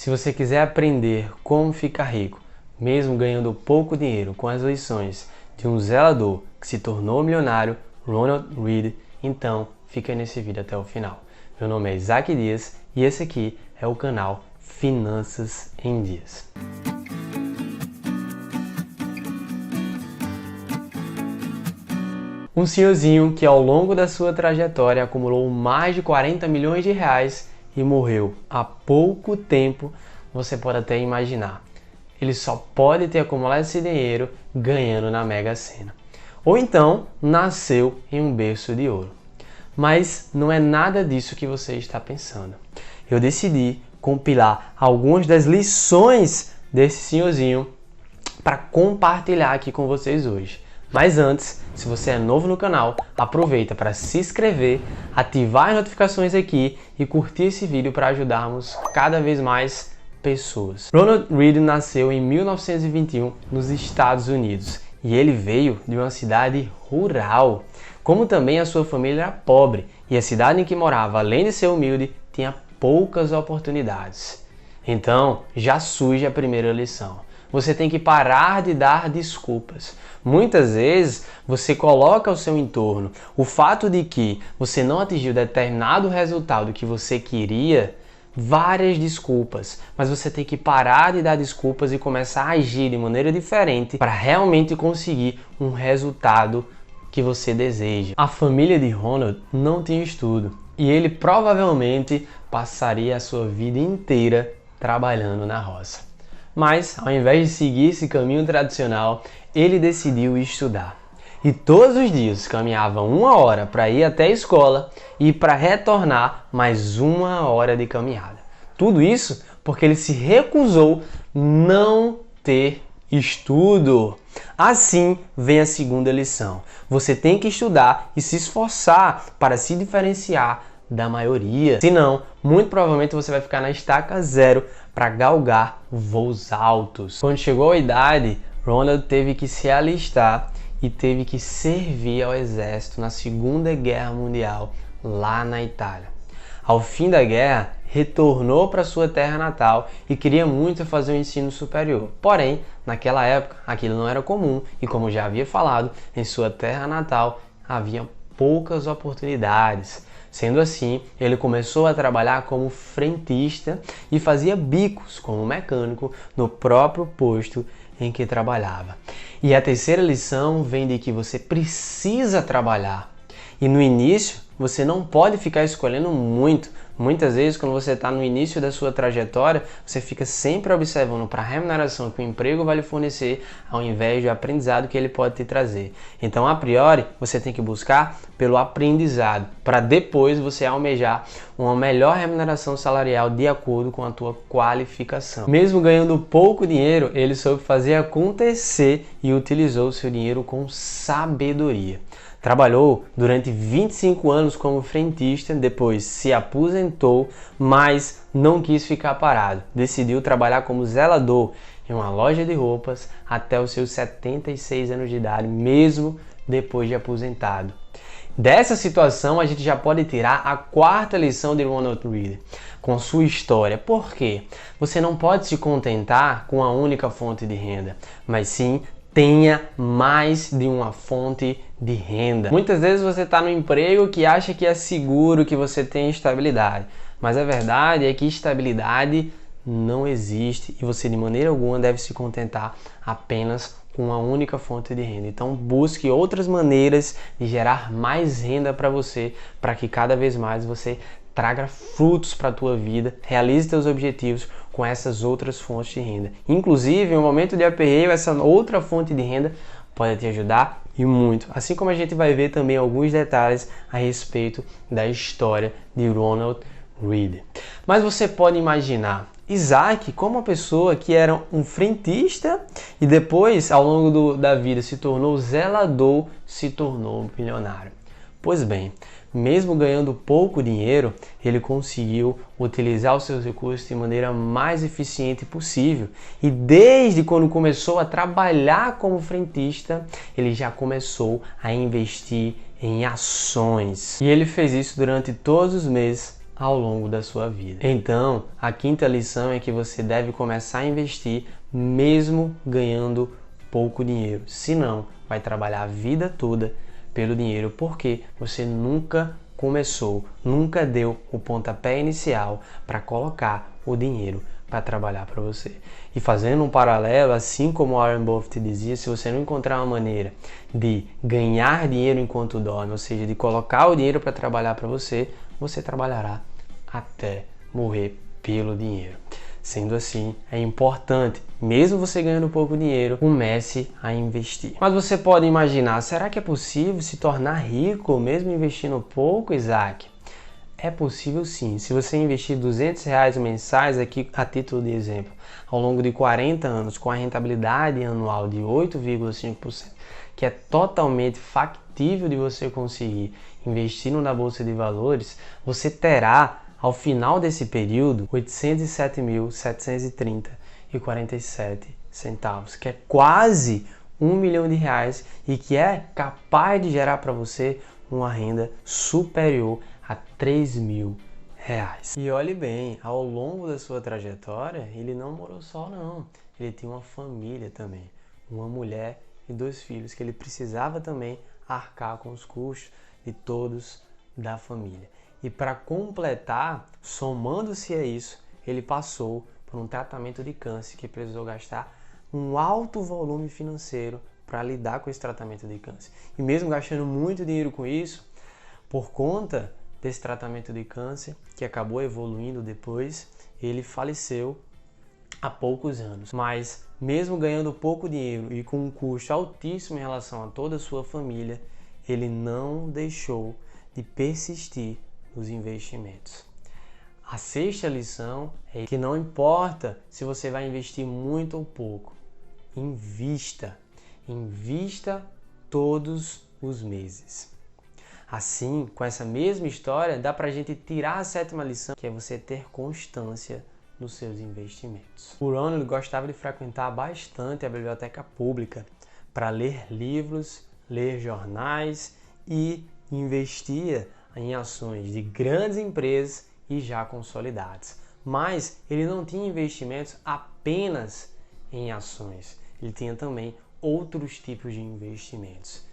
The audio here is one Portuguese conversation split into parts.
Se você quiser aprender como ficar rico, mesmo ganhando pouco dinheiro, com as lições de um zelador que se tornou milionário, Ronald Read, então fica nesse vídeo até o final. Meu nome é Isaac Dias e esse aqui é o canal Finanças em Dias. Um senhorzinho que ao longo da sua trajetória acumulou mais de 40 milhões de reais e morreu há pouco tempo, você pode até imaginar. Ele só pode ter acumulado esse dinheiro ganhando na Mega Sena. Ou então, nasceu em um berço de ouro. Mas não é nada disso que você está pensando. Eu decidi compilar algumas das lições desse senhorzinho para compartilhar aqui com vocês hoje. Mas antes, se você é novo no canal, aproveita para se inscrever, ativar as notificações aqui e curtir esse vídeo para ajudarmos cada vez mais pessoas. Ronald Read nasceu em 1921 nos Estados Unidos e ele veio de uma cidade rural. Como também a sua família era pobre e a cidade em que morava, além de ser humilde, tinha poucas oportunidades. Então, já surge a primeira lição. Você tem que parar de dar desculpas. Muitas vezes você coloca ao seu entorno o fato de que você não atingiu determinado resultado que você queria, várias desculpas, mas você tem que parar de dar desculpas e começar a agir de maneira diferente para realmente conseguir um resultado que você deseja. A família de Ronald não tinha estudo e ele provavelmente passaria a sua vida inteira trabalhando na roça. Mas, ao invés de seguir esse caminho tradicional, ele decidiu estudar. E todos os dias caminhava 1 hora para ir até a escola e para retornar mais 1 hora de caminhada. Tudo isso porque ele se recusou não ter estudo. Assim vem a segunda lição. Você tem que estudar e se esforçar para se diferenciar da maioria. Senão, muito provavelmente você vai ficar na estaca zero para galgar voos altos. Quando chegou a idade, Ronald teve que se alistar e teve que servir ao exército na Segunda Guerra Mundial, lá na Itália. Ao fim da guerra, retornou para sua terra natal e queria muito fazer o ensino superior. Porém, naquela época, aquilo não era comum e, como já havia falado, em sua terra natal havia poucas oportunidades. Sendo assim, ele começou a trabalhar como frentista e fazia bicos como mecânico no próprio posto em que trabalhava. E a terceira lição vem de que você precisa trabalhar. E no início, você não pode ficar escolhendo muito. Muitas vezes, quando você está no início da sua trajetória, você fica sempre observando para a remuneração que o emprego vai lhe fornecer, ao invés do aprendizado que ele pode te trazer. Então, a priori, você tem que buscar pelo aprendizado, para depois você almejar uma melhor remuneração salarial de acordo com a tua qualificação. Mesmo ganhando pouco dinheiro, ele soube fazer acontecer e utilizou o seu dinheiro com sabedoria. Trabalhou durante 25 anos como frentista, depois se aposentou, mas não quis ficar parado. Decidiu trabalhar como zelador em uma loja de roupas até os seus 76 anos de idade, mesmo depois de aposentado. Dessa situação, a gente já pode tirar a quarta lição de Ronald Read com sua história. Por quê? Você não pode se contentar com a única fonte de renda, mas sim tenha mais de uma fonte de renda. Muitas vezes você está no emprego que acha que é seguro, que você tem estabilidade. Mas a verdade é que estabilidade não existe e você de maneira alguma deve se contentar apenas com uma única fonte de renda. Então busque outras maneiras de gerar mais renda para você, para que cada vez mais você traga frutos para a tua vida, realize teus objetivos com essas outras fontes de renda. Inclusive, em um momento de aperreio, essa outra fonte de renda pode te ajudar e muito. Assim como a gente vai ver também alguns detalhes a respeito da história de Ronald Read. Mas você pode imaginar Isaac como uma pessoa que era um frentista e depois, ao longo da vida, se tornou zelador, se tornou milionário. Pois bem, mesmo ganhando pouco dinheiro, ele conseguiu utilizar os seus recursos de maneira mais eficiente possível. E desde quando começou a trabalhar como frentista, ele já começou a investir em ações. E ele fez isso durante todos os meses ao longo da sua vida. Então, a quinta lição é que você deve começar a investir mesmo ganhando pouco dinheiro. Senão, vai trabalhar a vida toda pelo dinheiro, porque você nunca começou, nunca deu o pontapé inicial para colocar o dinheiro para trabalhar para você. E fazendo um paralelo, assim como Warren Buffett dizia, se você não encontrar uma maneira de ganhar dinheiro enquanto dorme, ou seja, de colocar o dinheiro para trabalhar para você, você trabalhará até morrer pelo dinheiro. Sendo assim, é importante, mesmo você ganhando pouco dinheiro, comece a investir. Mas você pode imaginar, será que é possível se tornar rico mesmo investindo pouco, Isaac? É possível sim. Se você investir R$200 mensais, aqui a título de exemplo, ao longo de 40 anos, com a rentabilidade anual de 8,5%, que é totalmente factível de você conseguir investindo na Bolsa de Valores, você terá, ao final desse período, R$ 807.730,47 que é quase R$1 milhão e que é capaz de gerar para você uma renda superior a R$3.000. E olhe bem, ao longo da sua trajetória, ele não morou só não, ele tinha uma família também, uma mulher e 2 filhos que ele precisava também arcar com os custos de todos da família. E para completar, somando-se a isso, ele passou por um tratamento de câncer que precisou gastar um alto volume financeiro para lidar com esse tratamento de câncer. E mesmo gastando muito dinheiro com isso, por conta desse tratamento de câncer, que acabou evoluindo depois, ele faleceu há poucos anos. Mas mesmo ganhando pouco dinheiro e com um custo altíssimo em relação a toda a sua família, ele não deixou de persistir nos investimentos. A sexta lição é que não importa se você vai investir muito ou pouco, invista todos os meses. Assim, com essa mesma história, dá pra gente tirar a sétima lição, que é você ter constância nos seus investimentos. O Ronald gostava de frequentar bastante a biblioteca pública para ler livros, ler jornais e investia em ações de grandes empresas e já consolidadas. Mas ele não tinha investimentos apenas em ações, ele tinha também outros tipos de investimentos.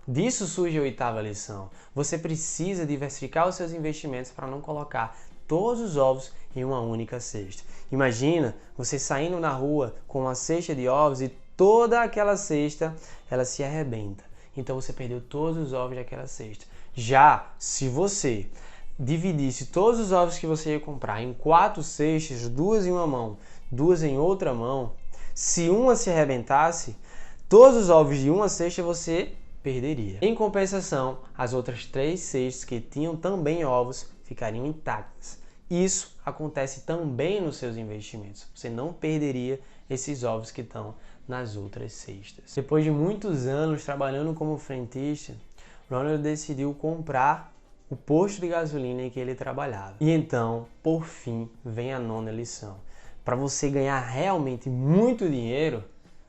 Disso surge a oitava lição. Você precisa diversificar os seus investimentos para não colocar todos os ovos em uma única cesta. Imagina você saindo na rua com uma cesta de ovos e toda aquela cesta ela se arrebenta. Então você perdeu todos os ovos daquela cesta. Já se você dividisse todos os ovos que você ia comprar em 4 cestas, 2 em uma mão, 2 em outra mão, se uma se arrebentasse, todos os ovos de uma cesta você perderia. Em compensação, as outras 3 cestas que tinham também ovos ficariam intactas. Isso acontece também nos seus investimentos. Você não perderia esses ovos que estão nas outras cestas. Depois de muitos anos trabalhando como frentista, Ronald decidiu comprar o posto de gasolina em que ele trabalhava. E então, por fim, vem a nona lição. Para você ganhar realmente muito dinheiro,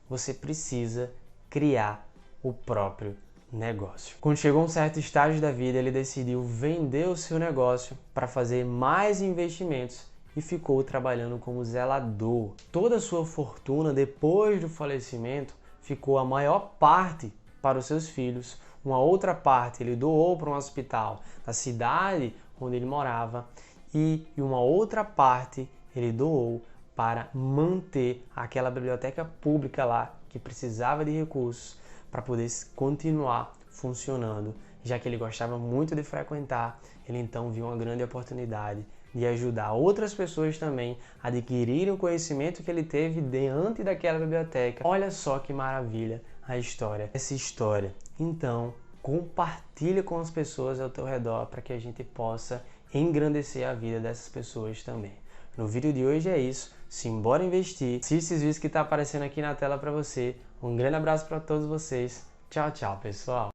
você precisa criar o próprio negócio. Quando chegou a um certo estágio da vida, ele decidiu vender o seu negócio para fazer mais investimentos e ficou trabalhando como zelador. Toda a sua fortuna, depois do falecimento, ficou a maior parte para os seus filhos. Uma outra parte ele doou para um hospital da cidade onde ele morava e uma outra parte ele doou para manter aquela biblioteca pública lá que precisava de recursos para poder continuar funcionando, já que ele gostava muito de frequentar. Ele então viu uma grande oportunidade de ajudar outras pessoas também a adquirirem o conhecimento que ele teve diante daquela biblioteca. Olha só que maravilha a história, essa história. Então, compartilha com as pessoas ao teu redor para que a gente possa engrandecer a vida dessas pessoas também. No vídeo de hoje é isso. Simbora investir. Assiste esses vídeos que está aparecendo aqui na tela para você. Um grande abraço para todos vocês. Tchau, tchau, pessoal.